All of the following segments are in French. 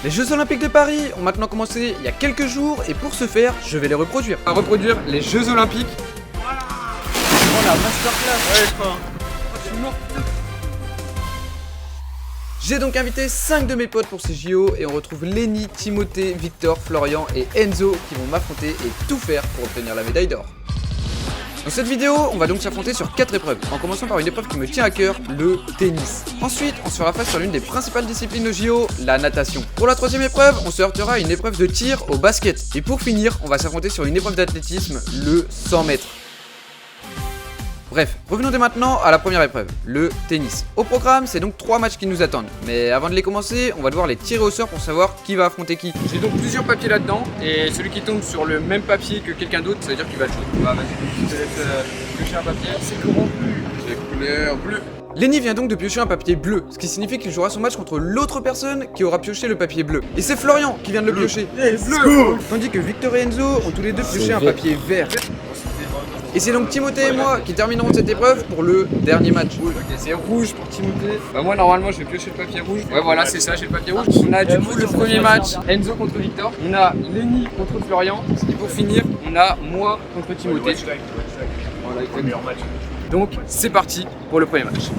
Les Jeux Olympiques de Paris ont maintenant commencé il y a quelques jours et pour ce faire, je vais les reproduire. On va reproduire les Jeux Olympiques. Oh la masterclass. Ouais, je crois. Je suis mort. J'ai donc invité 5 de mes potes pour ces JO et on retrouve Lenny, Timothée, Victor, Florian et Enzo qui vont m'affronter et tout faire pour obtenir la médaille d'or. Dans cette vidéo, on va donc s'affronter sur 4 épreuves, en commençant par une épreuve qui me tient à cœur, le tennis. Ensuite, on se fera face sur l'une des principales disciplines de JO, la natation. Pour la troisième épreuve, on se heurtera à une épreuve de tir au basket. Et pour finir, on va s'affronter sur une épreuve d'athlétisme, le 100 mètres. Bref, revenons dès maintenant à la première épreuve, le tennis. Au programme, c'est donc 3 matchs qui nous attendent. Mais avant de les commencer, on va devoir les tirer au sort pour savoir qui va affronter qui. J'ai donc plusieurs papiers là-dedans et celui qui tombe sur le même papier que quelqu'un d'autre, ça veut dire qu'il va jouer. Bah vas-y, je te laisse piocher un papier. C'est corrompu. C'est couleur bleue. Lenny vient donc de piocher un papier bleu, ce qui signifie qu'il jouera son match contre l'autre personne qui aura pioché le papier bleu. Et c'est Florian qui vient de le piocher. Bleu. Tandis que Victor et Enzo ont tous les deux pioché un papier vert. Et c'est donc Timothée et moi qui terminerons cette épreuve pour le dernier match. Ok, c'est rouge pour Timothée. Bah moi normalement je vais piocher le papier rouge. Ouais voilà, c'est ça, j'ai le papier rouge. On a du coup le premier match, Enzo contre Victor. On a Lenny contre Florian. Et pour finir, on a moi contre Timothée. Voilà, exactement. Donc c'est parti pour le premier match.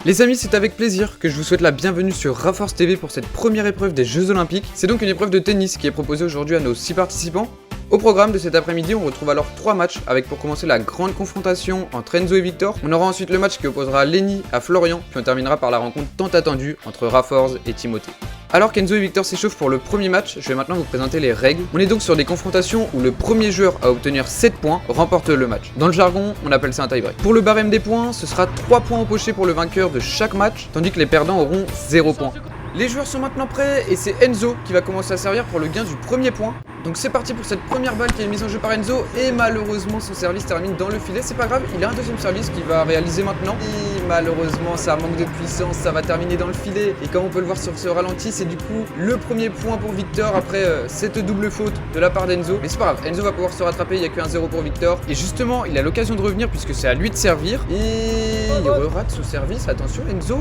Les amis, c'est avec plaisir que je vous souhaite la bienvenue sur Raforce TV pour cette première épreuve des Jeux Olympiques. C'est donc une épreuve de tennis qui est proposée aujourd'hui à nos 6 participants. Au programme de cet après-midi, on retrouve alors 3 matchs avec pour commencer la grande confrontation entre Enzo et Victor. On aura ensuite le match qui opposera Lenny à Florian, puis on terminera par la rencontre tant attendue entre Raforce et Timothée. Alors qu'Enzo et Victor s'échauffent pour le premier match, je vais maintenant vous présenter les règles. On est donc sur des confrontations où le premier joueur à obtenir 7 points remporte le match. Dans le jargon, on appelle ça un tie-break. Pour le barème des points, ce sera 3 points empochés pour le vainqueur de chaque match, tandis que les perdants auront 0 points. Les joueurs sont maintenant prêts et c'est Enzo qui va commencer à servir pour le gain du premier point. Donc c'est parti pour cette première balle qui est mise en jeu par Enzo et malheureusement son service termine dans le filet, c'est pas grave, il a un deuxième service qu'il va réaliser maintenant. Et malheureusement ça manque de puissance, ça va terminer dans le filet et comme on peut le voir sur ce ralenti, c'est du coup le premier point pour Victor après cette double faute de la part d'Enzo. Mais c'est pas grave, Enzo va pouvoir se rattraper, il n'y a qu'un 0 pour Victor. Et justement il a l'occasion de revenir puisque c'est à lui de servir et il rate son service, attention Enzo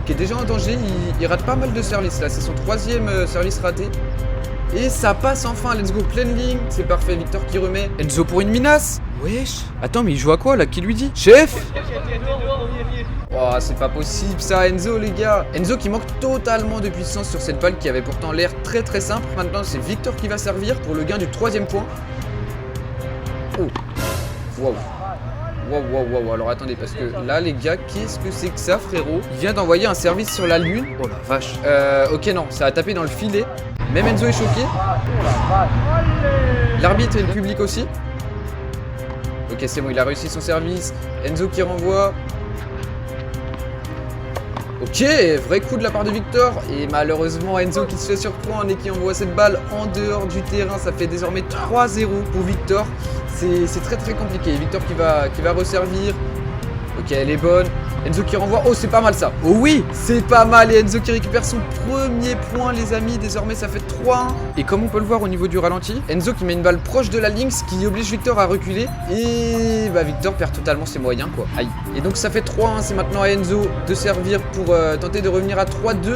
qui est déjà en danger, il rate pas mal de services là, c'est son troisième service raté. Et ça passe enfin, let's go, pleine ligne, c'est parfait, Victor qui remet. Enzo pour une minace. Wesh. Attends, mais il joue à quoi là? Qui lui dit? Chef. Oh, c'est pas possible ça, Enzo les gars. Enzo qui manque totalement de puissance sur cette balle qui avait pourtant l'air très simple. Maintenant c'est Victor qui va servir pour le gain du troisième point. Oh. Wow. Wow, alors attendez, parce que là les gars, qu'est-ce que c'est que ça frérot? Il vient d'envoyer un service sur la lune. Oh la vache. Ok non, ça a tapé dans le filet. Même Enzo est choqué. L'arbitre et le public aussi. Ok c'est bon, il a réussi son service. Enzo qui renvoie. Ok, vrai coup de la part de Victor. Et malheureusement Enzo qui se fait surprendre et qui envoie cette balle en dehors du terrain. Ça fait désormais 3-0 pour Victor. C'est très compliqué. Victor qui va resservir. Ok, elle est bonne. Enzo qui renvoie. Oh, c'est pas mal ça. Oh oui, c'est pas mal. Et Enzo qui récupère son premier point, les amis. Désormais, ça fait 3-1. Et comme on peut le voir au niveau du ralenti, Enzo qui met une balle proche de la ligne, ce qui oblige Victor à reculer. Et bah, Victor perd totalement ses moyens, quoi. Aïe. Et donc, ça fait 3-1. C'est maintenant à Enzo de servir pour tenter de revenir à 3-2.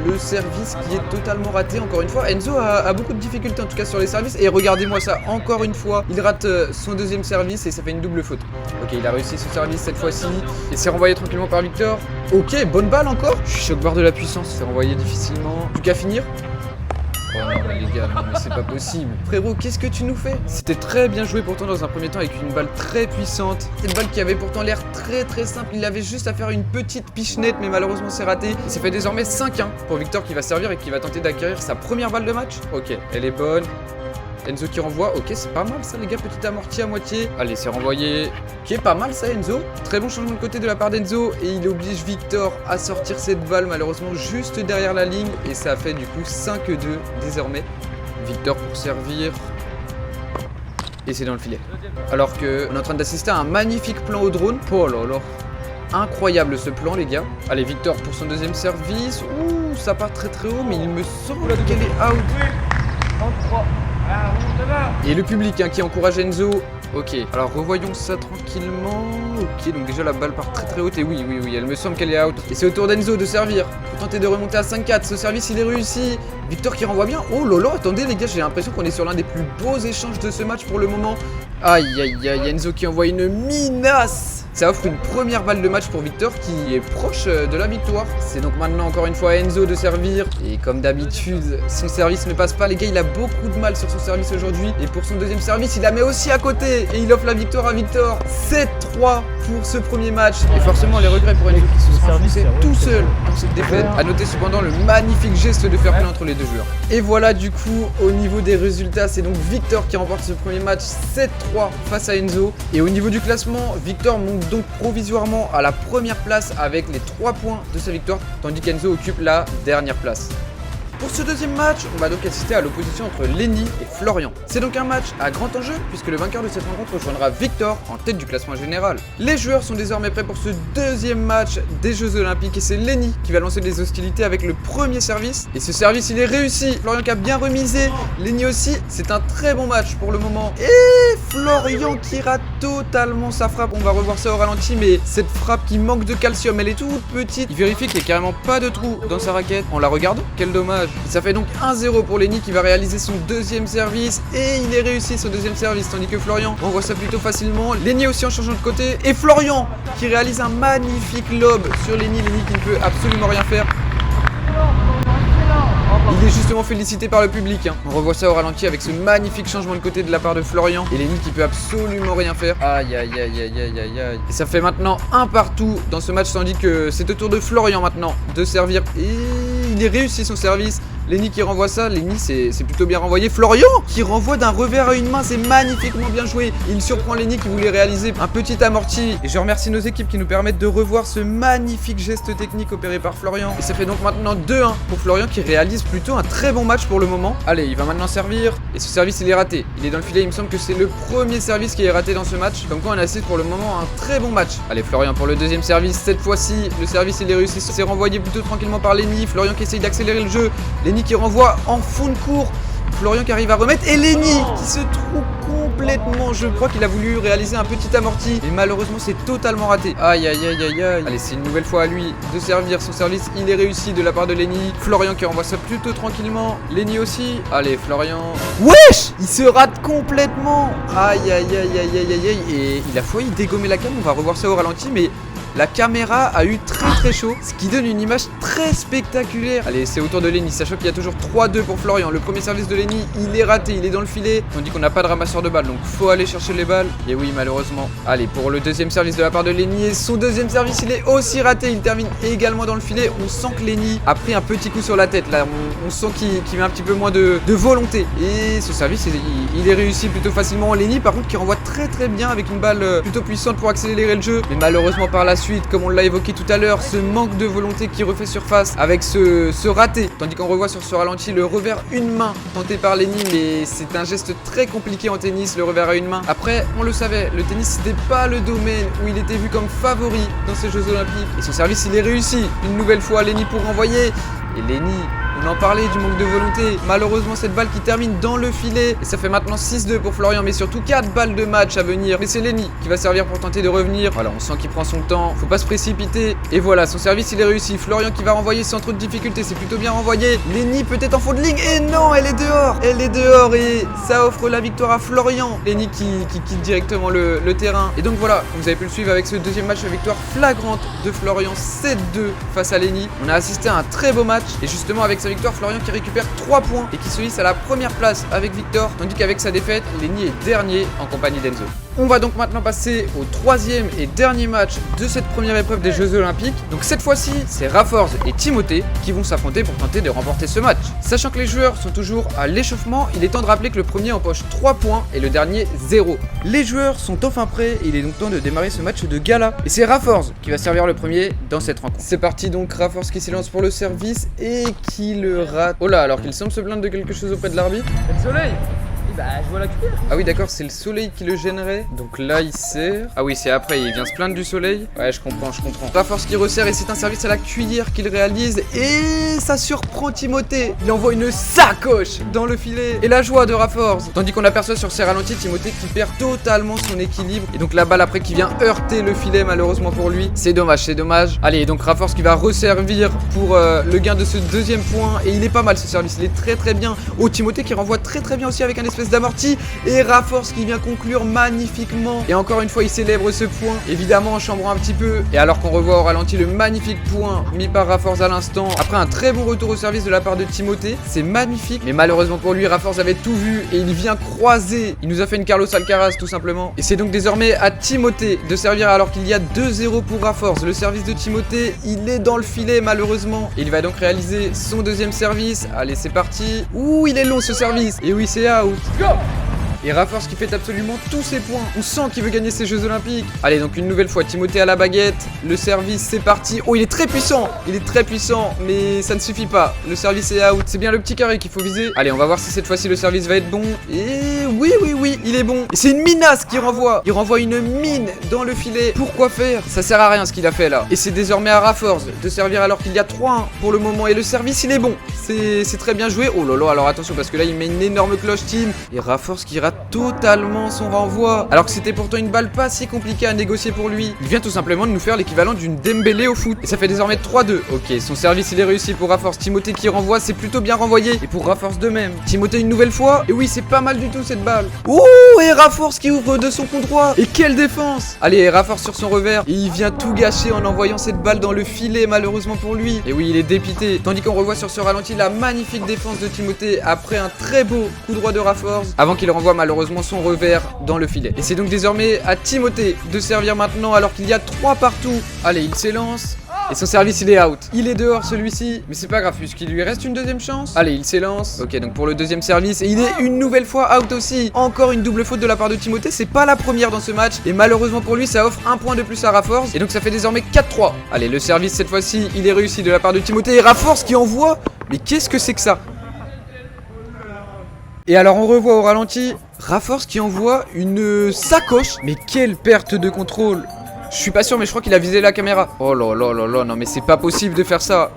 Le service qui est totalement raté encore une fois. Enzo a beaucoup de difficultés en tout cas sur les services. Et regardez-moi ça, encore une fois, il rate son deuxième service et ça fait une double faute. Ok, il a réussi son service cette fois-ci. Et c'est renvoyé tranquillement par Victor. Ok, bonne balle encore. Choc barre de la puissance, c'est renvoyé difficilement. Plus qu'à finir. Oh non mais les gars, non mais c'est pas possible. Frérot, qu'est-ce que tu nous fais? C'était très bien joué pourtant dans un premier temps avec une balle très puissante. Cette balle qui avait pourtant l'air très simple. Il avait juste à faire une petite pichenette mais malheureusement c'est raté. Et ça fait désormais 5-1 pour Victor qui va servir et qui va tenter d'acquérir sa première balle de match. Ok, elle est bonne. Enzo qui renvoie, ok c'est pas mal ça les gars, petit amorti à moitié. Allez c'est renvoyé, ok pas mal ça Enzo. Très bon changement de côté de la part d'Enzo et il oblige Victor à sortir cette balle malheureusement juste derrière la ligne. Et ça fait du coup 5-2 désormais. Victor pour servir. Et c'est dans le filet. Alors qu'on est en train d'assister à un magnifique plan au drone. Oh là là. Incroyable ce plan les gars. Allez Victor pour son deuxième service. Ouh ça part très haut mais il me semble qu'elle est out. Et le public qui encourage Enzo Ok, alors revoyons ça tranquillement. Ok, donc déjà la balle part très haute et oui, elle me semble qu'elle est out. Et c'est au tour d'Enzo de servir pour tenter de remonter à 5-4. Ce service il est réussi. Victor qui renvoie bien. Oh lolo, attendez les gars, j'ai l'impression qu'on est sur l'un des plus beaux échanges de ce match pour le moment. Aïe, Enzo qui envoie une minace. Ça offre une première balle de match pour Victor qui est proche de la victoire. C'est donc maintenant encore une fois à Enzo de servir. Et comme d'habitude, son service ne passe pas. Les gars, il a beaucoup de mal sur son service aujourd'hui. Et pour son deuxième service, il la met aussi à côté. Et il offre la victoire à Victor. 7-3 pour ce premier match. Et forcément, les regrets pour Enzo qui se sera enfoncé tout seul dans cette défaite. A noter cependant le magnifique geste de fair play entre les deux joueurs. Et voilà du coup, au niveau des résultats, c'est donc Victor qui remporte ce premier match 7-3 face à Enzo. Et au niveau du classement, Victor monte donc provisoirement à la première place avec les 3 points de sa victoire, tandis qu'Enzo occupe la dernière place. Pour ce deuxième match, on va donc assister à l'opposition entre Lenny et Florian. C'est donc un match à grand enjeu puisque le vainqueur de cette rencontre rejoindra Victor en tête du classement général. Les joueurs sont désormais prêts pour ce deuxième match des Jeux Olympiques et c'est Lenny qui va lancer les hostilités avec le premier service. Et ce service il est réussi, Florian qui a bien remisé, Lenny aussi, c'est un très bon match pour le moment. Et Florian qui rate totalement sa frappe, on va revoir ça au ralenti mais cette frappe qui manque de calcium, elle est toute petite. Il vérifie qu'il n'y a carrément pas de trou dans sa raquette en la regardant, quel dommage. Ça fait donc 1-0 pour Lenny qui va réaliser son deuxième service et il est réussi son deuxième service tandis que Florian renvoie ça plutôt facilement. Lenny aussi en changeant de côté et Florian qui réalise un magnifique lob sur Lenny qui ne peut absolument rien faire. Il est justement félicité par le public. On revoit ça au ralenti avec ce magnifique changement de côté de la part de Florian. Et Lenny qui peut absolument rien faire. Aïe. Et ça fait maintenant un partout dans ce match tandis que c'est au tour de Florian maintenant de servir. Et il est réussi son service. Lenny qui renvoie ça, Lenny c'est plutôt bien renvoyé. Florian qui renvoie d'un revers à une main, c'est magnifiquement bien joué. Il surprend Lenny qui voulait réaliser un petit amorti. Et je remercie nos équipes qui nous permettent de revoir ce magnifique geste technique opéré par Florian. Et ça fait donc maintenant 2-1 pour Florian qui réalise plutôt un très bon match pour le moment. Allez, il va maintenant servir. Et ce service il est raté. Il est dans le filet, il me semble que c'est le premier service qui est raté dans ce match. Comme quoi on assiste pour le moment un très bon match. Allez Florian pour le deuxième service. Cette fois-ci, le service il est réussi. C'est renvoyé plutôt tranquillement par Lenny. Florian qui essaye d'accélérer le jeu. Lenny qui renvoie en fond de cours. Florian qui arrive à remettre et Lenny qui se trouve complètement. Je crois qu'il a voulu réaliser un petit amorti et malheureusement c'est totalement raté. Aïe. Allez, c'est une nouvelle fois à lui de servir. Son service il est réussi de la part de Lenny. Florian qui renvoie ça plutôt tranquillement. Lenny aussi. Allez Florian. Wesh, il se rate complètement. Aïe. Et il a failli dégommer la cam. On va revoir ça au ralenti mais la caméra a eu très chaud, ce qui donne une image très spectaculaire. Allez, c'est au tour de Lenny, sachant qu'il y a toujours 3-2 pour Florian. Le premier service de Lenny, il est raté, il est dans le filet. On dit qu'on n'a pas de ramasseur de balles, donc faut aller chercher les balles. Et oui, malheureusement. Allez, pour le deuxième service de la part de Lenny, et son deuxième service, il est aussi raté. Il termine également dans le filet. On sent que Lenny a pris un petit coup sur la tête. Là, on sent qu'il met un petit peu moins de volonté. Et ce service, il est réussi plutôt facilement. Lenny, par contre, qui renvoie très bien avec une balle plutôt puissante pour accélérer le jeu. Mais malheureusement, par la suite, comme on l'a évoqué tout à l'heure, ce manque de volonté qui refait surface avec ce raté. Tandis qu'on revoit sur ce ralenti le revers une main tenté par Lenny, mais c'est un geste très compliqué en tennis, le revers à une main. Après, on le savait, le tennis c'était pas le domaine où il était vu comme favori dans ces Jeux Olympiques. Et son service il est réussi. Une nouvelle fois Lenny pour renvoyer. Et Lenny, on en parlait du manque de volonté. Malheureusement, cette balle qui termine dans le filet. Et ça fait maintenant 6-2 pour Florian, mais surtout 4 balles de match à venir. Mais c'est Lenny qui va servir pour tenter de revenir. Voilà, on sent qu'il prend son temps. Faut pas se précipiter. Et voilà, son service, il est réussi. Florian qui va renvoyer sans trop de difficulté. C'est plutôt bien renvoyé. Lenny peut-être en fond de ligne. Et non, elle est dehors. Elle est dehors et ça offre la victoire à Florian. Lenny qui quitte directement le terrain. Et donc voilà, comme vous avez pu le suivre avec ce deuxième match, la victoire flagrante de Florian 7-2 face à Lenny. On a assisté à un très beau match. Et justement, avec sa victoire, Florian qui récupère 3 points et qui se hisse à la première place avec Victor, tandis qu'avec sa défaite, Lenny est dernier en compagnie d'Enzo. On va donc maintenant passer au troisième et dernier match de cette première épreuve des Jeux Olympiques. Donc cette fois-ci, c'est Raforz et Timothée qui vont s'affronter pour tenter de remporter ce match. Sachant que les joueurs sont toujours à l'échauffement, il est temps de rappeler que le premier empoche 3 points et le dernier 0. Les joueurs sont enfin prêts et il est donc temps de démarrer ce match de gala. Et c'est Raforz qui va servir le premier dans cette rencontre. C'est parti donc, Raforz qui s'élance pour le service et qui le rate. Oh là, alors qu'il semble se plaindre de quelque chose auprès de l'arbitre. Le soleil. Bah, je vois la cuillère. Ah oui, d'accord, c'est le soleil qui le gênerait. Donc là, il sert. Ah oui, c'est après, il vient se plaindre du soleil. Ouais, je comprends, je comprends. Raforce qui resserre et c'est un service à la cuillère qu'il réalise. Et ça surprend Timothée. Il envoie une sacoche dans le filet. Et la joie de Raforce. Tandis qu'on aperçoit sur ses ralentis Timothée qui perd totalement son équilibre. Et donc la balle après qui vient heurter le filet, malheureusement pour lui. C'est dommage, c'est dommage. Allez, donc Raforce qui va resservir pour le gain de ce deuxième point. Et il est pas mal ce service, il est très très bien. Oh, Timothée qui renvoie très très bien aussi avec un espèce d'amorti. Et Raforce qui vient conclure magnifiquement. Et encore une fois, il célèbre ce point, évidemment en chambrant un petit peu. Et alors qu'on revoit au ralenti le magnifique point mis par Raforce à l'instant, après un très bon retour au service de la part de Timothée, c'est magnifique. Mais malheureusement pour lui, Raforce avait tout vu et il vient croiser. Il nous a fait une Carlos Alcaraz tout simplement. Et c'est donc désormais à Timothée de servir alors qu'il y a 2-0 pour Raforce. Le service de Timothée, il est dans le filet malheureusement. Il va donc réaliser son deuxième service. Allez, c'est parti. Ouh, il est long ce service. Et oui, c'est out. Go! Et Raforce qui fait absolument tous ses points. On sent qu'il veut gagner ces Jeux Olympiques. Allez, donc une nouvelle fois, Timothée à la baguette. Le service, c'est parti. Oh, il est très puissant. Il est très puissant, mais ça ne suffit pas. Le service est out. C'est bien le petit carré qu'il faut viser. Allez, on va voir si cette fois-ci le service va être bon. Et oui, il est bon. Et c'est une minace qui renvoie. Il renvoie une mine dans le filet. Pourquoi faire? Ça sert à rien ce qu'il a fait là. Et c'est désormais à Raforce de servir alors qu'il y a 3-1 pour le moment. Et le service, il est bon. C'est très bien joué. Oh là là, alors attention parce que là, il met une énorme cloche team. Et Raforce qui rate totalement son renvoi, alors que c'était pourtant une balle pas si compliquée à négocier pour lui. Il vient tout simplement de nous faire l'équivalent d'une Dembélé au foot. Et ça fait désormais 3-2. Ok, son service il est réussi pour Raforce. Timothée qui renvoie, c'est plutôt bien renvoyé. Et pour Raforce de même. Timothée une nouvelle fois. Et oui, c'est pas mal du tout cette balle. Oh, et Raforce qui ouvre de son coup droit. Et quelle défense! Allez, Raforce sur son revers. Et il vient tout gâcher en envoyant cette balle dans le filet, malheureusement pour lui. Et oui, il est dépité. Tandis qu'on revoit sur ce ralenti la magnifique défense de Timothée après un très beau coup droit de Raforce. Avant qu'il renvoie malheureusement son revers dans le filet. Et c'est donc désormais à Timothée de servir maintenant alors qu'il y a 3 partout. Allez, il s'élance. Et son service il est out. Il est dehors celui-ci. Mais c'est pas grave puisqu'il lui reste une deuxième chance. Allez, il s'élance. Ok, donc pour le deuxième service. Et il est une nouvelle fois out aussi. Encore une double faute de la part de Timothée. C'est pas la première dans ce match. Et malheureusement pour lui, ça offre un point de plus à Raforce. Et donc ça fait désormais 4-3. Allez, le service cette fois-ci, il est réussi de la part de Timothée. Et Raforce qui envoie. Mais qu'est-ce que c'est que ça? Et alors on revoit au ralenti Raforce qui envoie une sacoche. Mais quelle perte de contrôle. Je suis pas sûr mais je crois qu'il a visé la caméra. Oh là là là là, non mais c'est pas possible de faire ça.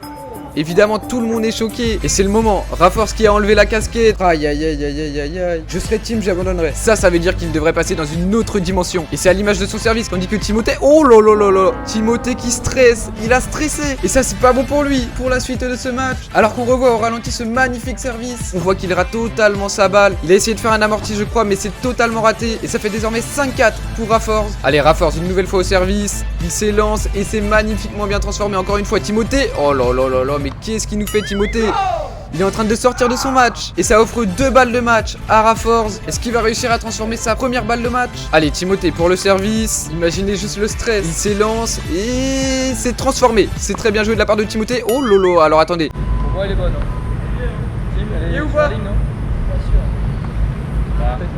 Évidemment tout le monde est choqué. Et c'est le moment. Raforce qui a enlevé la casquette. Aïe aïe aïe aïe aïe aïe aïe. Je serais team, j'abandonnerais. Ça veut dire qu'il devrait passer dans une autre dimension. Et c'est à l'image de son service qu'on dit que Timothée. Oh là là là là. Timothée qui stresse. Il a stressé. Et ça c'est pas bon pour lui. Pour la suite de ce match. Alors qu'on revoit au ralenti ce magnifique service. On voit qu'il rate totalement sa balle. Il a essayé de faire un amorti je crois mais c'est totalement raté. Et ça fait désormais 5-4 pour Raforce. Allez Raforce une nouvelle fois au service. Il s'élance et c'est magnifiquement bien transformé encore une fois Timothée. Oh là là là là. Mais qu'est-ce qu'il nous fait Timothée? Il est en train de sortir de son match. Et ça offre 2 balles de match à Raforce. Est-ce qu'il va réussir à transformer sa première balle de match? Allez Timothée pour le service. Imaginez juste le stress. Il s'élance et c'est transformé. C'est très bien joué de la part de Timothée. Oh lolo, alors attendez. Pour moi elle est bonne. Tim, elle est ou pas? non? Pas sûr. Peut-être.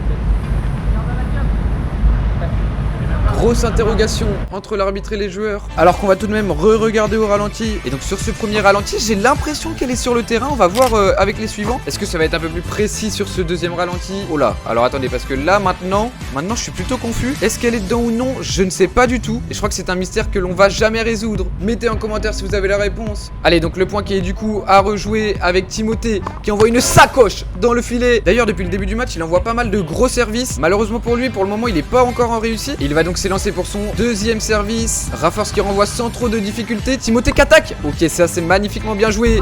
Grosse interrogation entre l'arbitre et les joueurs. Alors qu'on va tout de même re-regarder au ralenti. Et donc sur ce premier ralenti, j'ai l'impression qu'elle est sur le terrain. On va voir avec les suivants. Est-ce que ça va être un peu plus précis sur ce deuxième ralenti? Oh là, alors attendez, parce que là maintenant je suis plutôt confus. Est-ce qu'elle est dedans ou non? Je ne sais pas du tout. Et je crois que c'est un mystère que l'on va jamais résoudre. Mettez en commentaire si vous avez la réponse. Allez, donc le point qui est du coup à rejouer avec Timothée qui envoie une sacoche dans le filet. D'ailleurs, depuis le début du match, il envoie pas mal de gros services. Malheureusement pour lui, pour le moment, il n'est pas encore en réussite. Il va donc s'élancer pour son deuxième service. Raforce qui renvoie sans trop de difficultés. Timothée qui attaque. Ok, ça c'est magnifiquement bien joué.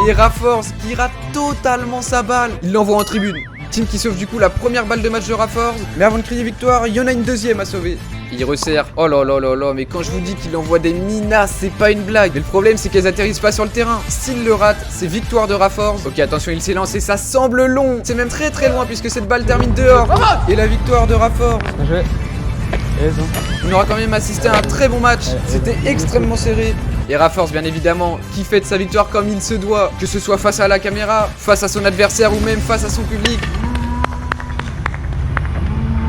Et Raforce qui rate totalement sa balle. Il l'envoie en tribune. Tim qui sauve du coup la première balle de match de Raforce. Mais avant de crier victoire, il y en a une deuxième à sauver. Il resserre. Oh là là là là, mais quand je vous dis qu'il envoie des menaces, c'est pas une blague. Mais le problème, c'est qu'elles atterrissent pas sur le terrain. S'il le rate, c'est victoire de Raforce. Ok, attention, il s'est lancé, ça semble long. C'est même très très loin puisque cette balle termine dehors. Et la victoire de Raforce. Bien joué. On aura quand même assisté à un très bon match. C'était extrêmement serré. Et Raforce, bien évidemment, qui fête sa victoire comme il se doit, que ce soit face à la caméra, face à son adversaire ou même face à son public.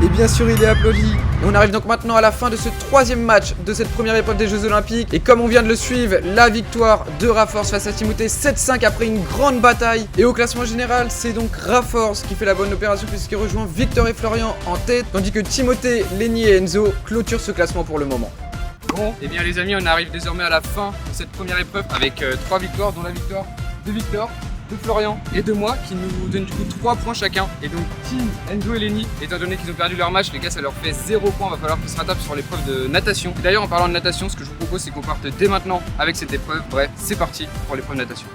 Et bien sûr il est applaudi. Et on arrive donc maintenant à la fin de ce troisième match de cette première épreuve des Jeux Olympiques. Et comme on vient de le suivre, la victoire de Raforce face à Timothée 7-5 après une grande bataille. Et au classement général, c'est donc Raforce qui fait la bonne opération puisqu'il rejoint Victor et Florian en tête, tandis que Timothée, Lenny et Enzo clôturent ce classement pour le moment. Bon, et bien les amis, on arrive désormais à la fin de cette première épreuve avec 3 victoires, dont la victoire de Victor, de Florian et de moi, qui nous donne du coup 3 points chacun. Et donc Team Enzo et Lenny, étant donné qu'ils ont perdu leur match, les gars, ça leur fait 0 points, va falloir qu'ils se rattrapent sur l'épreuve de natation. Et d'ailleurs, en parlant de natation, ce que je vous propose, c'est qu'on parte dès maintenant avec cette épreuve. Bref, c'est parti pour l'épreuve de natation.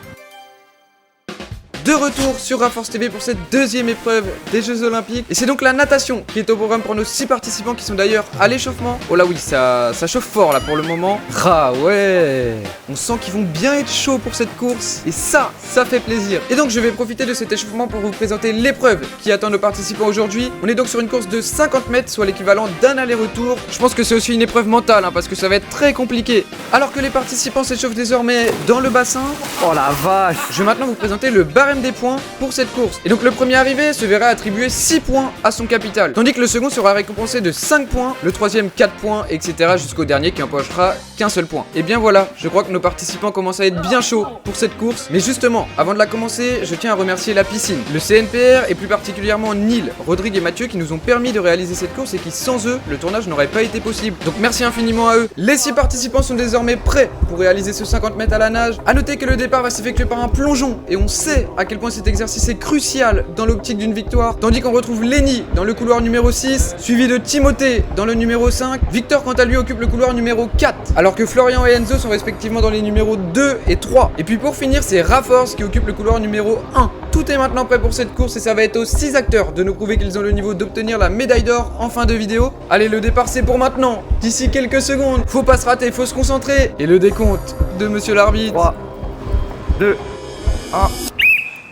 De retour sur Raforce TV pour cette deuxième épreuve des Jeux Olympiques. Et c'est donc la natation qui est au programme pour nos 6 participants qui sont d'ailleurs à l'échauffement. Oh là oui, ça chauffe fort là pour le moment. Ah ouais, on sent qu'ils vont bien être chauds pour cette course. Et ça fait plaisir. Et donc je vais profiter de cet échauffement pour vous présenter l'épreuve qui attend nos participants aujourd'hui. On est donc sur une course de 50 mètres, soit l'équivalent d'un aller-retour. Je pense que c'est aussi une épreuve mentale parce que ça va être très compliqué. Alors que les participants s'échauffent désormais dans le bassin. Oh la vache. Je vais maintenant vous présenter le barème des points pour cette course. Et donc le premier arrivé se verra attribuer 6 points à son capital, tandis que le second sera récompensé de 5 points, le troisième 4 points, etc. jusqu'au dernier qui empochera qu'un seul point. Et bien voilà, je crois que nos participants commencent à être bien chauds pour cette course. Mais justement, avant de la commencer, je tiens à remercier la piscine, le CNPR et plus particulièrement Neil, Rodrigue et Mathieu qui nous ont permis de réaliser cette course et qui sans eux, le tournage n'aurait pas été possible. Donc merci infiniment à eux. Les 6 participants sont désormais prêts pour réaliser ce 50 mètres à la nage. A noter que le départ va s'effectuer par un plongeon et on sait à quel point cet exercice est crucial dans l'optique d'une victoire, tandis qu'on retrouve Lenny dans le couloir numéro 6, suivi de Timothée dans le numéro 5, Victor quant à lui occupe le couloir numéro 4, alors que Florian et Enzo sont respectivement dans les numéros 2 et 3. Et puis pour finir, c'est Raforce qui occupe le couloir numéro 1. Tout est maintenant prêt pour cette course et ça va être aux 6 acteurs de nous prouver qu'ils ont le niveau d'obtenir la médaille d'or en fin de vidéo. Allez, le départ c'est pour maintenant, d'ici quelques secondes, faut pas se rater, faut se concentrer. Et le décompte de monsieur l'arbitre. 3, 2, 1.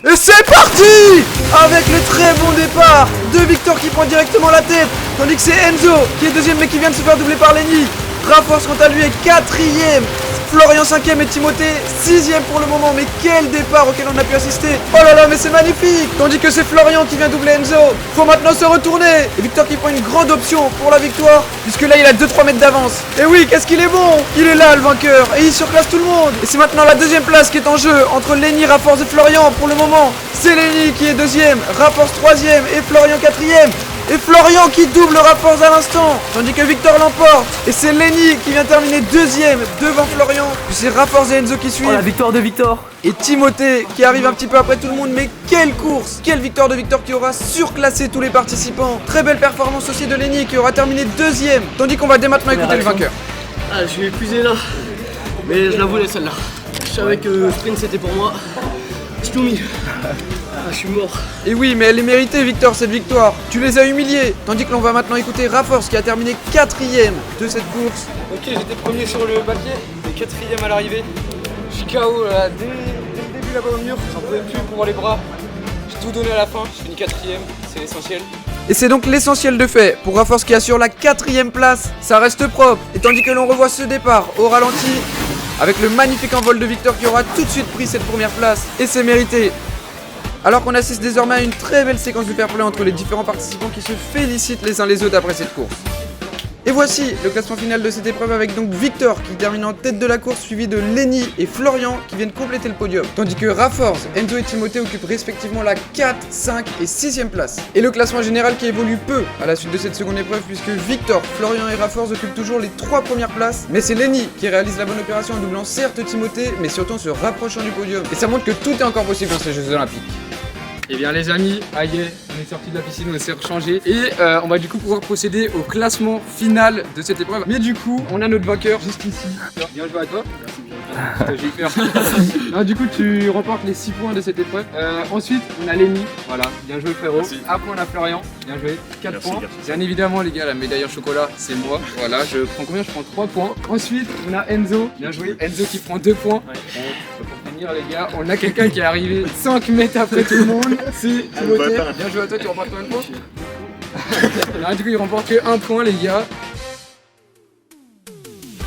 Et c'est parti! Avec le très bon départ de Victor qui prend directement la tête, tandis que c'est Enzo qui est deuxième mais qui vient de se faire doubler par Lenny. Raforce quant à lui est quatrième, Florian 5ème et Timothée 6ème pour le moment. Mais quel départ auquel on a pu assister! Oh là là, mais c'est magnifique! Tandis que c'est Florian qui vient doubler Enzo. Faut maintenant se retourner. Et Victor qui prend une grande option pour la victoire, puisque là il a 2-3 mètres d'avance. Et oui, qu'est-ce qu'il est bon! Il est là le vainqueur et il surclasse tout le monde. Et c'est maintenant la deuxième place qui est en jeu entre Lenny, Raforce et Florian. Pour le moment, c'est Lenny qui est deuxième, Raforce troisième et Florian quatrième. Et Florian qui double Raforce à l'instant, tandis que Victor l'emporte. Et c'est Lenny qui vient terminer deuxième devant Florian. Puis c'est Raforce et Enzo qui suivent. Oh la victoire de Victor. Et Timothée qui arrive un petit peu après tout le monde. Mais quelle course! Quelle victoire de Victor qui aura surclassé tous les participants. Très belle performance aussi de Lenny qui aura terminé deuxième. Tandis qu'on va dès maintenant écouter le vainqueur. Ah, je suis épuisé là, mais je la voulais celle-là. Je savais que le sprint c'était pour moi. J'ai tout mis. Ah, je suis mort. Et oui, mais elle est méritée, Victor, cette victoire. Tu les as humiliés. Tandis que l'on va maintenant écouter Raforce qui a terminé quatrième de cette course. Ok, j'étais premier sur le papier, et quatrième à l'arrivée. Je suis KO là, dès le début là-bas au mur, j'en pouvais plus pour voir les bras. J'ai tout donné à la fin, je finis quatrième, c'est l'essentiel. Et c'est donc l'essentiel de fait. Pour Raforce qui assure la quatrième place, ça reste propre. Et tandis que l'on revoit ce départ au ralenti, avec le magnifique envol de Victor qui aura tout de suite pris cette première place. Et c'est mérité. Alors qu'on assiste désormais à une très belle séquence de fair play entre les différents participants qui se félicitent les uns les autres après cette course. Et voici le classement final de cette épreuve avec donc Victor qui termine en tête de la course, suivi de Lenny et Florian qui viennent compléter le podium. Tandis que Raforce, Enzo et Timothée occupent respectivement la 4, 5 et 6ème place. Et le classement général qui évolue peu à la suite de cette seconde épreuve puisque Victor, Florian et Raforce occupent toujours les 3 premières places. Mais c'est Lenny qui réalise la bonne opération en doublant certes Timothée mais surtout en se rapprochant du podium. Et ça montre que tout est encore possible dans ces Jeux Olympiques. Et bien les amis, aïe, on est sorti de la piscine, on s'est rechangé et on va du coup pouvoir procéder au classement final de cette épreuve. Mais du coup, on a notre vainqueur juste ici. Bien joué à toi. J'ai eu peur. Non, du coup, tu remportes les 6 points de cette épreuve. Ensuite, on a Lenny. Voilà, bien joué frérot. Un point à Florian. Bien joué. 4 points. Bien évidemment, les gars, la médaille en chocolat, c'est moi. Voilà, je prends combien? Je prends 3 points. Ensuite, on a Enzo. Bien joué. Enzo qui prend 2 points. Pour finir, les gars, on a quelqu'un qui est arrivé 5 mètres après tout le monde. C'est Timothée. Bien joué à toi, tu remportes combien de points? Non, du coup, il remporte que 1 point, les gars.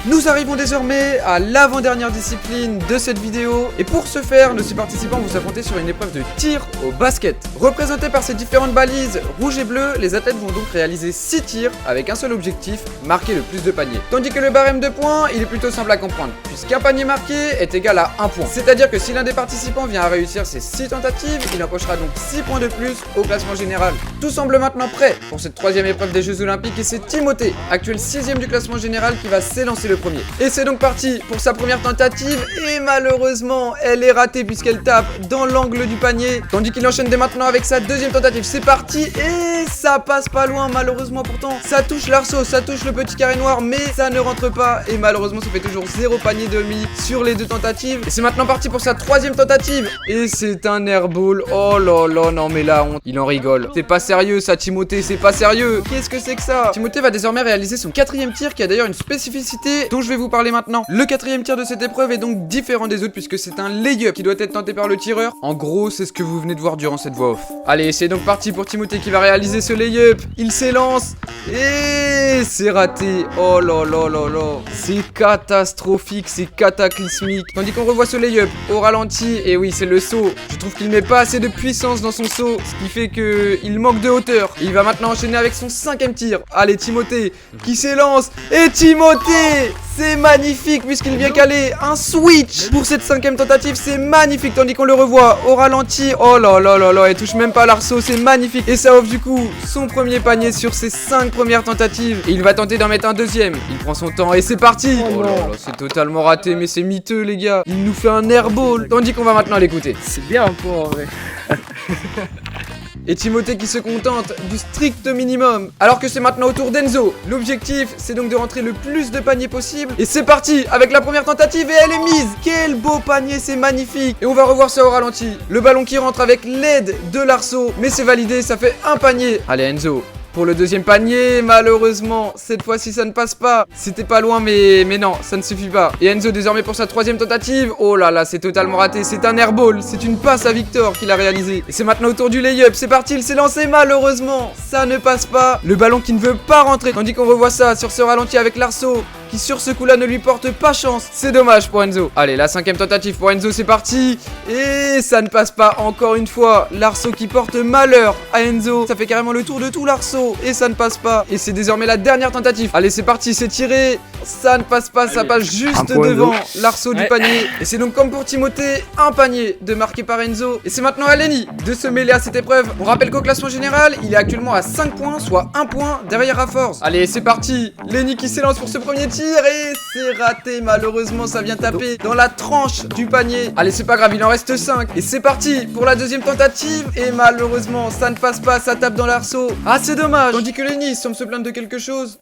Nous arrivons désormais à l'avant-dernière discipline de cette vidéo. Et pour ce faire, nos 6 participants vont s'affronter sur une épreuve de tir au basket. Représentés par ces différentes balises rouge et bleu, les athlètes vont donc réaliser 6 tirs avec un seul objectif, marquer le plus de paniers. Tandis que le barème de points, il est plutôt simple à comprendre, puisqu'un panier marqué est égal à 1 point. C'est-à-dire que si l'un des participants vient à réussir ses 6 tentatives, il empochera donc 6 points de plus au classement général. Tout semble maintenant prêt pour cette 3e épreuve des Jeux Olympiques et c'est Timothée, actuel 6e du classement général, qui va s'élancer le premier. Et c'est donc parti pour sa première tentative et malheureusement elle est ratée puisqu'elle tape dans l'angle du panier. Tandis qu'il enchaîne dès maintenant avec sa 2e tentative. C'est parti et ça passe pas loin malheureusement, pourtant ça touche l'arceau, ça touche le petit carré noir mais ça ne rentre pas et malheureusement ça fait toujours 0 panier demi sur les 2 tentatives. Et c'est maintenant parti pour sa 3e tentative et c'est un airball. Oh là là, non mais la honte, il en rigole. C'est pas sérieux ça Timothée, c'est pas sérieux. Qu'est-ce que c'est que ça? Timothée va désormais réaliser son 4e tir qui a d'ailleurs une spécificité dont je vais vous parler maintenant. Le 4e tir de cette épreuve est donc différent des autres puisque c'est un lay-up qui doit être tenté par le tireur. En gros, c'est ce que vous venez de voir durant cette voix off. Allez, c'est donc parti pour Timothée qui va réaliser ce lay-up. Il s'élance et c'est raté. Oh là là là là. C'est catastrophique, c'est cataclysmique. Tandis qu'on revoit ce lay-up au ralenti. Et oui, c'est le saut. Je trouve qu'il met pas assez de puissance dans son saut, ce qui fait que il manque de hauteur. Et il va maintenant enchaîner avec son 5e tir. Allez, Timothée qui s'élance. Et Timothée, c'est magnifique puisqu'il vient caler un switch pour cette 5e tentative. C'est magnifique, tandis qu'on le revoit au ralenti. Oh là là là là, il touche même pas l'arceau, c'est magnifique. Et ça offre du coup son premier panier sur ses 5 premières tentatives. Et il va tenter d'en mettre un 2e. Il prend son temps et c'est parti. Oh là là, c'est totalement raté, mais c'est miteux les gars. Il nous fait un airball. Tandis qu'on va maintenant l'écouter. C'est bien un point en vrai. Et Timothée qui se contente du strict minimum. Alors que c'est maintenant au tour d'Enzo. L'objectif, c'est donc de rentrer le plus de paniers possible. Et c'est parti avec la première tentative et elle est mise. Quel beau panier, c'est magnifique. Et on va revoir ça au ralenti. Le ballon qui rentre avec l'aide de l'arceau. Mais c'est validé, ça fait un panier. Allez Enzo. Pour le 2e panier, malheureusement, cette fois-ci ça ne passe pas. C'était pas loin, mais non, ça ne suffit pas. Et Enzo désormais pour sa 3e tentative. Oh là là, c'est totalement raté. C'est un airball, c'est une passe à Victor qu'il a réalisé. Et c'est maintenant au tour du lay-up. C'est parti, il s'est lancé. Malheureusement, ça ne passe pas. Le ballon qui ne veut pas rentrer. Tandis qu'on revoit ça sur ce ralenti avec l'arceau, qui sur ce coup-là ne lui porte pas chance. C'est dommage pour Enzo. Allez, la 5e tentative pour Enzo, c'est parti. Et ça ne passe pas encore une fois. L'arceau qui porte malheur à Enzo. Ça fait carrément le tour de tout l'arceau. Et ça ne passe pas. Et c'est désormais la dernière tentative. Allez, c'est parti, c'est tiré. Ça ne passe pas, ça passe juste devant l'arceau du panier. Et c'est donc comme pour Timothée, un panier de marqué par Enzo. Et c'est maintenant à Lenny de se mêler à cette épreuve. On rappelle qu'au classement général, il est actuellement à 5 points, soit 1 point derrière Raforce. Allez, c'est parti. Lenny qui s'élance pour ce premier tir et c'est raté. Malheureusement, ça vient taper dans la tranche du panier. Allez, c'est pas grave, il en reste 5. Et c'est parti pour la 2e tentative. Et malheureusement, ça ne passe pas, ça tape dans l'arceau. Ah, c'est dommage. Tandis que Lenny semble se plaindre de quelque chose.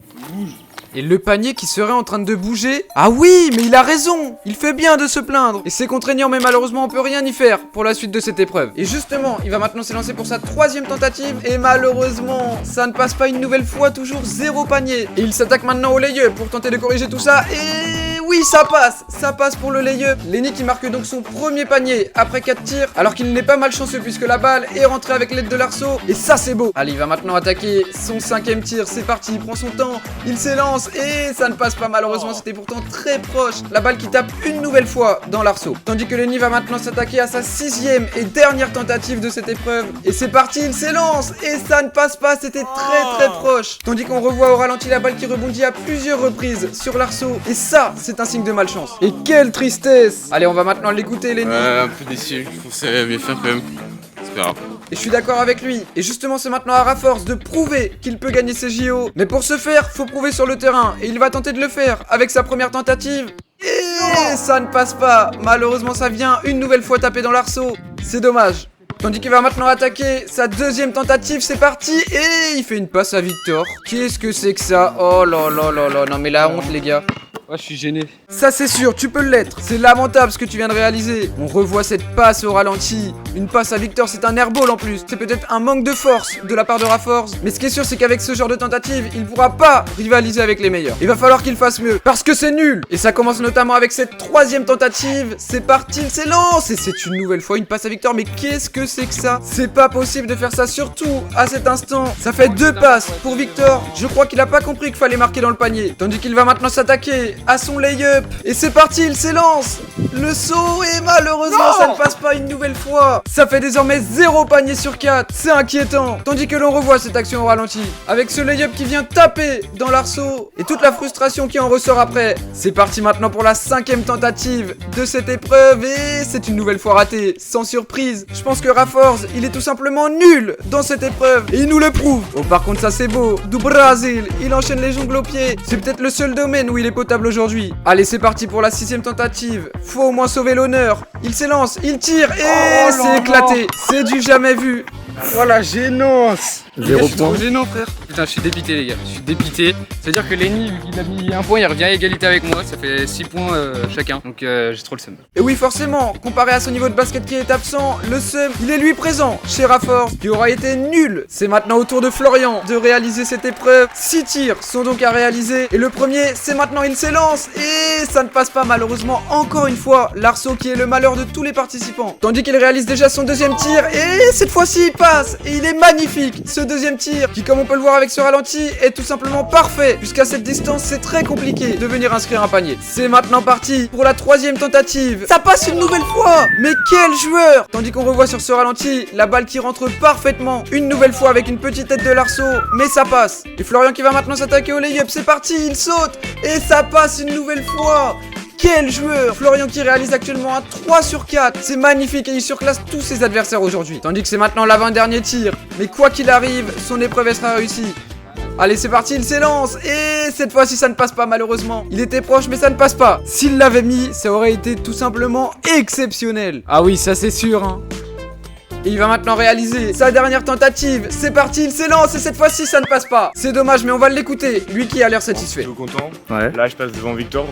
Et le panier qui serait en train de bouger. Ah oui, mais il a raison. Il fait bien de se plaindre. Et c'est contraignant, mais malheureusement, on peut rien y faire pour la suite de cette épreuve. Et justement, il va maintenant s'élancer pour sa 3e tentative. Et malheureusement, ça ne passe pas une nouvelle fois. Toujours 0 panier. Et il s'attaque maintenant au lay-up pour tenter de corriger tout ça. Et oui, ça passe pour le lay-up. Lenny qui marque donc son premier panier après 4 tirs. Alors qu'il n'est pas malchanceux puisque la balle est rentrée avec l'aide de l'arceau. Et ça, c'est beau. Allez, il va maintenant attaquer son 5e tir. C'est parti, il prend son temps. Il s'élance. Et ça ne passe pas malheureusement, c'était pourtant très proche. La balle qui tape une nouvelle fois dans l'arceau. Tandis que Lenny va maintenant s'attaquer à sa 6e et dernière tentative de cette épreuve. Et c'est parti, il s'élance. Et ça ne passe pas, c'était très proche. Tandis qu'on revoit au ralenti la balle qui rebondit à plusieurs reprises sur l'arceau. Et ça, c'est un signe de malchance. Et quelle tristesse. Allez, on va maintenant l'écouter, Lenny. Un peu déçu, je trouve que c'est bien fait quand même. C'est pas grave. Et je suis d'accord avec lui. Et justement, c'est maintenant à Raforce de prouver qu'il peut gagner ses JO. Mais pour ce faire, faut prouver sur le terrain. Et il va tenter de le faire avec sa première tentative. Et ça ne passe pas. Malheureusement, ça vient une nouvelle fois taper dans l'arceau. C'est dommage. Tandis qu'il va maintenant attaquer sa 2e tentative, c'est parti. Et il fait une passe à Victor. Qu'est-ce que c'est que ça? Oh là là là là. Non mais la honte les gars. Ouais, je suis gêné. Ça c'est sûr, tu peux l'être. C'est lamentable ce que tu viens de réaliser. On revoit cette passe au ralenti. Une passe à Victor, c'est un airball en plus. C'est peut-être un manque de force de la part de Raforce. Mais ce qui est sûr, c'est qu'avec ce genre de tentative, il pourra pas rivaliser avec les meilleurs. Il va falloir qu'il fasse mieux. Parce que c'est nul. Et ça commence notamment avec cette 3e tentative. C'est parti, il s'élance. Et c'est une nouvelle fois une passe à Victor. Mais qu'est-ce que c'est que ça? C'est pas possible de faire ça, surtout à cet instant. Ça fait 2 passes pour Victor. Je crois qu'il a pas compris qu'il fallait marquer dans le panier. Tandis qu'il va maintenant s'attaquer s'attaquer à son lay-up. Et c'est parti, il s'élance. Le saut et malheureusement ça ne passe pas une nouvelle fois. Ça fait désormais 0 panier sur 4. C'est inquiétant. Tandis que l'on revoit cette action au ralenti. Avec ce lay-up qui vient taper dans l'arceau. Et toute la frustration qui en ressort après. C'est parti maintenant pour la 5e tentative de cette épreuve. Et c'est une nouvelle fois raté. Sans surprise. Je pense que Raforce, il est tout simplement nul dans cette épreuve. Et il nous le prouve. Oh par contre ça c'est beau. Du Brésil. Il enchaîne les jongles au pied. C'est peut-être le seul domaine où il est potable aujourd'hui. Allez c'est parti pour la 6e tentative. Faut au moins sauver l'honneur. Il s'élance, il tire et c'est éclaté. C'est du jamais vu. Oh la gênance. 0 Je suis trop points. gênant, frère. Putain, je suis dépité, les gars. Je suis dépité. C'est-à-dire que Lenny, vu qu'il a mis un point, il revient à égalité avec moi. Ça fait 6 points chacun. Donc j'ai trop le seum. Et oui forcément, comparé à son niveau de basket qui est absent, le seum, il est lui présent chez Raforce, qui aura été nul. C'est maintenant au tour de Florian de réaliser cette épreuve. 6 tirs sont donc à réaliser. Et le premier, c'est maintenant, il s'élance. Et ça ne passe pas malheureusement encore une fois. L'arceau qui est le malheur de tous les participants. Tandis qu'il réalise déjà son 2e tir. Et cette fois-ci, il passe. Et il est magnifique, ce 2e tir, qui comme on peut le voir avec ce ralenti, est tout simplement parfait. Puisqu'à cette distance, c'est très compliqué de venir inscrire un panier. C'est maintenant parti pour la 3e tentative. Ça passe une nouvelle fois. Mais quel joueur! Tandis qu'on revoit sur ce ralenti la balle qui rentre parfaitement une nouvelle fois avec une petite tête de l'arceau, mais ça passe. Et Florian qui va maintenant s'attaquer au lay-up, c'est parti, il saute et ça passe une nouvelle fois. Quel joueur! Florian qui réalise actuellement un 3 sur 4. C'est magnifique et il surclasse tous ses adversaires aujourd'hui. Tandis que c'est maintenant l'avant-dernier tir. Mais quoi qu'il arrive, son épreuve elle sera réussie. Allez c'est parti, il s'élance. Et cette fois-ci ça ne passe pas malheureusement. Il était proche mais ça ne passe pas. S'il l'avait mis, ça aurait été tout simplement exceptionnel. Ah oui ça c'est sûr hein. Et il va maintenant réaliser sa dernière tentative. C'est parti, il s'élance et cette fois-ci ça ne passe pas. C'est dommage mais on va l'écouter. Lui qui a l'air satisfait. Je suis content. Ouais. Là, je passe devant Victor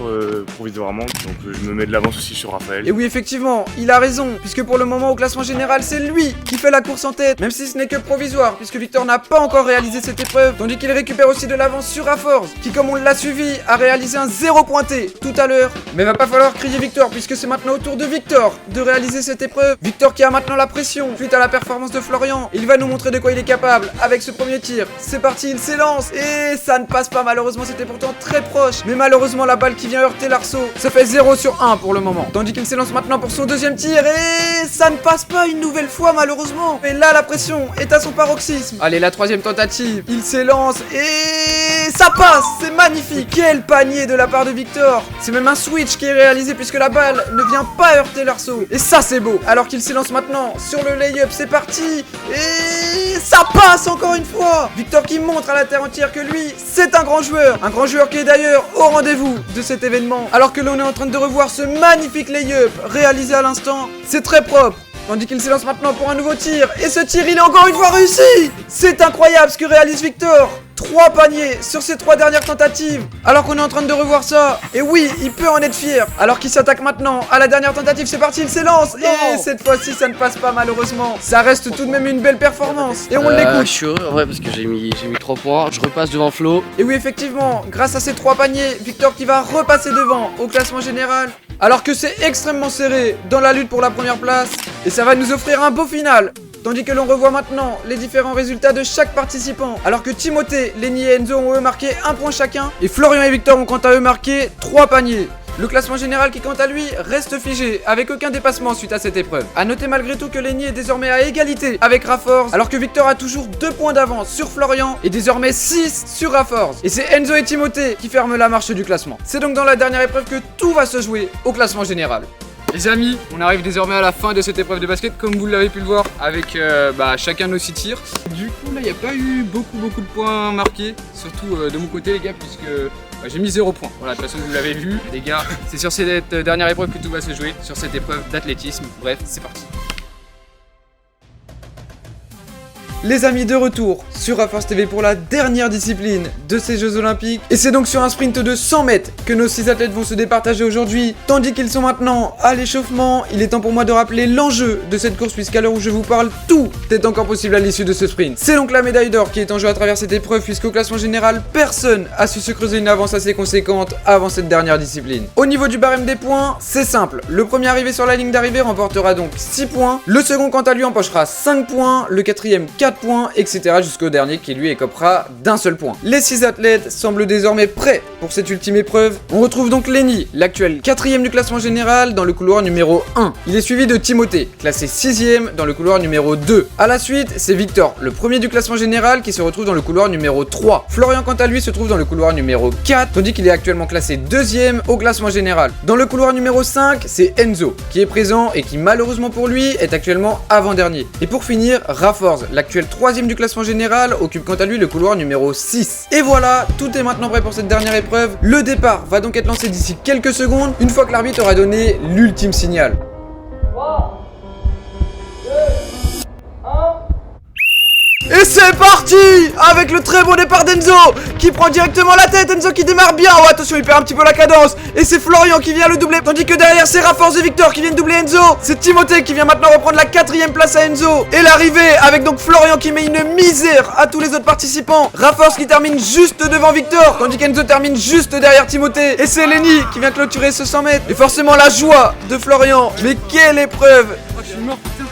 provisoirement, donc je me mets de l'avance aussi sur Raphaël. Et oui effectivement, il a raison, puisque pour le moment au classement général c'est lui qui fait la course en tête, même si ce n'est que provisoire, puisque Victor n'a pas encore réalisé cette épreuve, tandis qu'il récupère aussi de l'avance sur Raforce, qui comme on l'a suivi, a réalisé un 0 pointé tout à l'heure. Mais va pas falloir crier Victor, puisque c'est maintenant au tour de Victor de réaliser cette épreuve. Victor qui a maintenant la pression, suite à la performance de Florian, il va nous montrer de quoi il est capable avec ce premier tir. C'est parti, il s'élance, et ça ne passe pas malheureusement, c'était pourtant très proche, mais malheureusement la balle qui vient heurter l'arceau. Ça fait 0 sur 1 pour le moment. Tandis qu'il s'élance maintenant pour son 2e tir et ça ne passe pas une nouvelle fois malheureusement. Et là la pression est à son paroxysme. Allez la 3e tentative. Il s'élance et ça passe. C'est magnifique. Quel panier de la part de Victor. C'est même un switch qui est réalisé puisque la balle ne vient pas heurter l'arceau. Et ça c'est beau. Alors qu'il s'élance maintenant sur le lay-up. C'est parti. Et ça passe encore une fois. Victor qui montre à la terre entière que lui c'est un grand joueur. Un grand joueur qui est d'ailleurs au rendez-vous de cet événement. Alors que l'on est en train de revoir ce magnifique lay-up réalisé à l'instant. C'est très propre. Tandis qu'il s'élance maintenant pour un nouveau tir. Et ce tir il est encore une fois réussi. C'est incroyable ce que réalise Victor. 3 paniers sur ces 3 dernières tentatives. Alors qu'on est en train de revoir ça. Et oui, il peut en être fier. Alors qu'il s'attaque maintenant à la dernière tentative. C'est parti, il s'élance. Et cette fois-ci ça ne passe pas malheureusement. Ça reste tout de même une belle performance. Et on Je l'écoute. suis heureux ouais, parce que j'ai mis 3 points. Je repasse devant Flo. Et oui effectivement, grâce à ces 3 paniers, Victor qui va repasser devant au classement général. Alors que c'est extrêmement serré dans la lutte pour la première place. Et ça va nous offrir un beau final. Tandis que l'on revoit maintenant les différents résultats de chaque participant. Alors que Timothée, Lenny et Enzo ont eux marqué 1 point chacun. Et Florian et Victor ont quant à eux marqué 3 paniers. Le classement général qui quant à lui reste figé avec aucun dépassement suite à cette épreuve. A noter malgré tout que Lenny est désormais à égalité avec Raforce, alors que Victor a toujours 2 points d'avance sur Florian et désormais 6 sur Raforce. Et c'est Enzo et Timothée qui ferment la marche du classement. C'est donc dans la dernière épreuve que tout va se jouer au classement général. Les amis, on arrive désormais à la fin de cette épreuve de basket, comme vous l'avez pu le voir, avec chacun de nos 6 tirs. Du coup, là, il n'y a pas eu beaucoup de points marqués, surtout de mon côté, les gars, puisque j'ai mis 0 points. Voilà, de toute façon, vous l'avez vu, les gars, c'est sur cette dernière épreuve que tout va se jouer, sur cette épreuve d'athlétisme. Bref, c'est parti. Les amis, de retour sur Raforce TV pour la dernière discipline de ces Jeux Olympiques. Et c'est donc sur un sprint de 100 mètres que nos 6 athlètes vont se départager aujourd'hui. Tandis qu'ils sont maintenant à l'échauffement, il est temps pour moi de rappeler l'enjeu de cette course, puisqu'à l'heure où je vous parle, tout est encore possible à l'issue de ce sprint. C'est donc la médaille d'or qui est en jeu à travers cette épreuve, puisqu'au classement général, personne a su se creuser une avance assez conséquente avant cette dernière discipline. Au niveau du barème des points, c'est simple. Le premier arrivé sur la ligne d'arrivée remportera donc 6 points. Le second, quant à lui, empochera 5 points. Le quatrième, 4 4 points, etc. jusqu'au dernier qui lui écopera d'un seul point. Les 6 athlètes semblent désormais prêts pour cette ultime épreuve. On retrouve donc Lenny, l'actuel 4ème du classement général dans le couloir numéro 1. Il est suivi de Timothée, classé 6ème dans le couloir numéro 2. A la suite, c'est Victor, le premier du classement général qui se retrouve dans le couloir numéro 3. Florian quant à lui se trouve dans le couloir numéro 4, tandis qu'il est actuellement classé 2ème au classement général. Dans le couloir numéro 5, c'est Enzo qui est présent et qui malheureusement pour lui est actuellement avant-dernier. Et pour finir, Raforz, l'actuel 3ème du classement général, occupe quant à lui le couloir numéro 6. Et voilà, tout est maintenant prêt pour cette dernière épreuve. Le départ va donc être lancé d'ici quelques secondes, une fois que l'arbitre aura donné l'ultime signal. Et c'est parti! Avec le très bon départ d'Enzo qui prend directement la tête. Enzo qui démarre bien. Oh attention, il perd un petit peu la cadence. Et c'est Florian qui vient le doubler. Tandis que derrière c'est Raforz et Victor qui viennent doubler Enzo. C'est Timothée qui vient maintenant reprendre la 4ème place à Enzo. Et l'arrivée avec donc Florian qui met une misère à tous les autres participants. Raforz qui termine juste devant Victor, tandis qu'Enzo termine juste derrière Timothée. Et c'est Lenny qui vient clôturer ce 100 mètres. Et forcément la joie de Florian. Mais quelle épreuve! Oh, je suis mort, putain.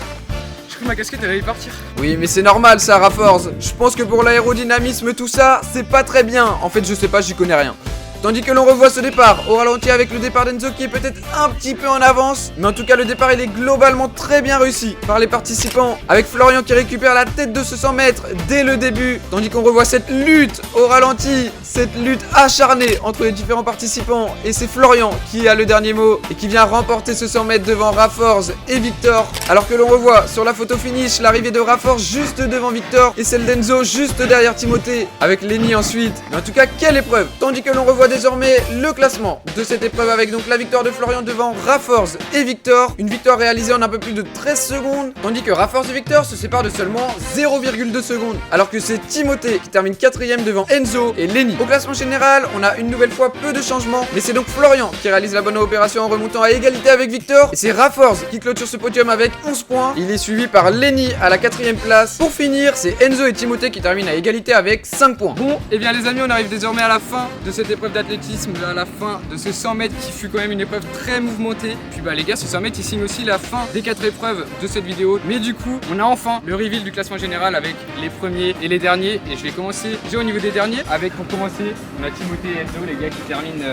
Je crois que ma casquette elle allait partir. Oui, mais c'est normal ça, Raforz. Je pense que pour l'aérodynamisme, tout ça, c'est pas très bien. En fait, je sais pas, j'y connais rien. Tandis que l'on revoit ce départ au ralenti avec le départ d'Enzo qui est peut-être un petit peu en avance. Mais en tout cas, le départ, il est globalement très bien réussi par les participants. Avec Florian qui récupère la tête de ce 100 mètres dès le début. Tandis qu'on revoit cette lutte au ralenti, cette lutte acharnée entre les différents participants. Et c'est Florian qui a le dernier mot et qui vient remporter ce 100 mètres devant Raforz et Victor. Alors que l'on revoit sur la photo finish l'arrivée de Raforz juste devant Victor et celle d'Enzo juste derrière Timothée. Avec Lenny ensuite. Mais en tout cas, quelle épreuve! Tandis que l'on revoit désormais le classement de cette épreuve avec donc la victoire de Florian devant Raforz et Victor. Une victoire réalisée en un peu plus de 13 secondes. Tandis que Raforz et Victor se séparent de seulement 0,2 secondes. Alors que c'est Timothée qui termine 4ème devant Enzo et Lenny. Au classement général, on a une nouvelle fois peu de changements. Mais c'est donc Florian qui réalise la bonne opération en remontant à égalité avec Victor. Et c'est Raforz qui clôture ce podium avec 11 points. Il est suivi par Lenny à la 4ème place. Pour finir, c'est Enzo et Timothée qui terminent à égalité avec 5 points. Bon, et bien les amis, on arrive désormais à la fin de cette épreuve d'athlétisme, à la fin de ce 100 mètres qui fut quand même une épreuve très mouvementée. Puis bah les gars, ce 100 mètres il signe aussi la fin des 4 épreuves de cette vidéo. Mais du coup, on a enfin le reveal du classement général avec les premiers et les derniers. Et je vais commencer déjà au niveau des derniers avec, pour commencer, on a Timothée et Enzo, les gars, qui terminent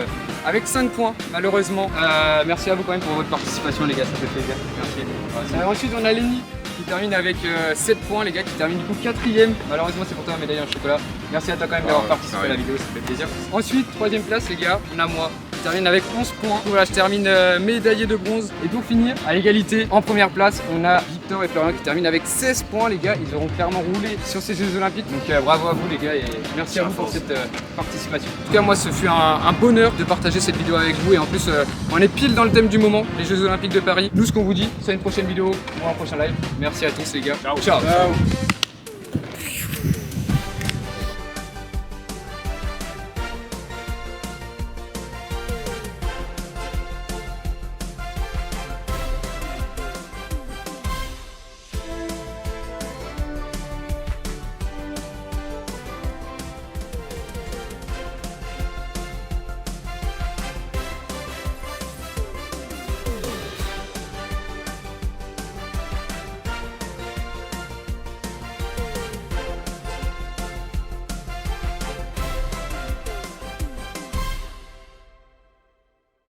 avec 5 points malheureusement. Merci à vous quand même pour votre participation les gars, ça fait plaisir. Merci. Ensuite on a Lenny qui termine avec 7 points, les gars, qui termine du coup 4ème. Malheureusement c'est pour toi la médaille en chocolat. Merci à toi quand même d'avoir participé à la vidéo, ça fait plaisir. Ensuite, 3ème place les gars, on a moi qui termine avec 11 points. Voilà, je termine médaillé de bronze. Et pour finir, à égalité, en première place, on a Victor et Florian qui terminent avec 16 points les gars. Ils auront clairement roulé sur ces Jeux Olympiques. Donc bravo à vous les gars et merci à vous pour cette participation. En tout cas moi ce fut un bonheur de partager cette vidéo avec vous. Et en plus on est pile dans le thème du moment, les Jeux Olympiques de Paris. Nous ce qu'on vous dit, c'est une prochaine vidéo ou un prochain live. Merci à tous les gars. Ciao.